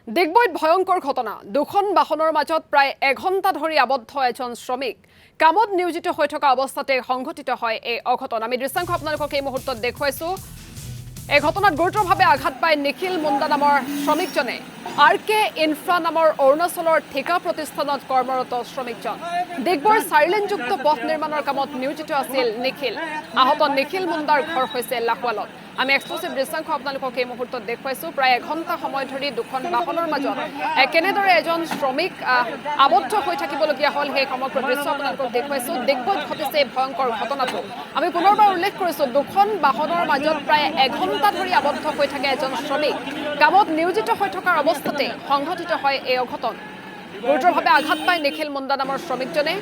ডিগবৈত ভয়ংকৰ ঘটনা দুখন বাহনৰ মাজত প্ৰায় এঘণ্টা ধৰি আবদ্ধ এজন শ্ৰমিক কামত নিয়োজিত হৈ থকা অৱস্থাতে সংঘটিত হয় এই অঘটন আমি দৃশ্যাংশ আপোনালোকক এই মুহূৰ্তত দেখুৱাইছো এই ঘটনাত গুৰুতৰভাৱে আঘাত পায় নিখিল মুণ্ডা নামৰ শ্ৰমিকজনে RK ইনফ্ৰা নামৰ অৰুণাচলৰ ঠিকা প্ৰতিষ্ঠানত কৰ্মৰত শ্ৰমিকজন ডিগবৈৰ চাৰিলেনযুক্ত পথ নিৰ্মাণৰ কামত নিয়োজিত আছিল নিখিল আহত নিখিল মুণ্ডাৰ ঘৰ হৈছে লাহৱালত আমি এক্সক্লুসিভ দৃশ্যাংশ আপোনালোকক এই মুহূৰ্তত দেখুৱাইছো প্ৰায় এঘণ্টা সময় ধৰি দুখন বাহনৰ মাজত কেনেদৰে এজন শ্ৰমিক আবদ্ধ হৈ থাকিবলগীয়া হ'ল সেই সমগ্ৰ দৃশ্য আপোনালোকক দেখুৱাইছো ডিগবৈত ঘটিছে ভয়ংকৰ ঘটনাটো আমি পুনৰবাৰ উল্লেখ কৰিছো দুখন বাহনৰ মাজত প্ৰায় এঘণ্টা ধৰি আবদ্ধ হৈ থাকে এজন শ্ৰমিক কামত নিয়োজিত হৈ থকাৰ অৱস্থাতে সংঘটিত হয় এই অঘটন গুৰুতৰভাৱে আঘাত পায় নিখিল মুণ্ডা নামৰ শ্ৰমিকজনে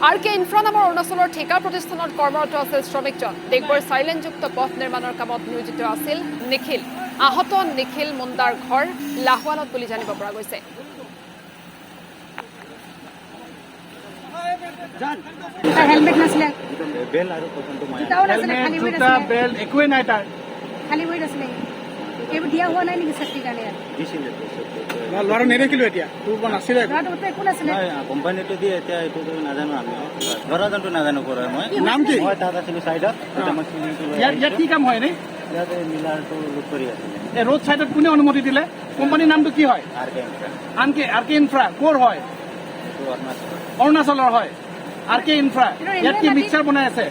RK ইনফ্ৰা নামৰ অৰুণাচলৰ ঠিকা প্ৰতিষ্ঠানত কৰ্মৰত আছিল শ্ৰমিকজন ডিগবৈৰ চাৰিলেনযুক্ত পথ নিৰ্মাণৰ কামত নিয়োজিত আছিল নিখিল আহত নিখিল মুণ্ডাৰ ঘৰ লাহৱালত বুলি জানিব পৰা গৈছে হেলমেট নাছিলে বেল আৰু পৰ্যন্ত মই জোতাও নাছিলে খালি হৈ জোতা নাছিলে বেল একোৱে নাই তাৰ খালি হৈ নাছিলে এইবোৰ দিয়া হোৱা নাই নেকি চেফটিৰ কাৰণে দিছিলে ল'ৰা নেদেখিলো এতিয়া তোৰ নাছিলে ল'ৰাটোতো একো নাছিলে কোম্পানীটো দিয়ে এতিয়া এইটো নাজানো আমি ল'ৰাজনটো নাজানো কৰা মই নাম কি মই তাত আছিলো চাইডত মই চিলিংটো লৈ ইয়াত কি কাম হয় নে ইয়াতে মিলাৰটো লুট কৰি আছিলে এই ৰোড চাইডত কোনে অনুমতি দিলে কোম্পানীৰ নামটো কি হয় RK ইনফ্ৰা ক'ৰ হয় অৰুণাচলৰ হয় RK ইনফ্ৰা ইয়াত কি মিক্সাৰ বনাই আছে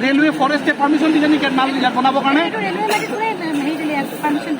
ৰেলৱে ফৰেষ্টে পাৰ্মিশ্যন দিছে নেকি মাল বনাবৰ কাৰণে এইটো ৰেলৱে মাটি কোনে হেৰি দিলে পাৰ্মিশ্যন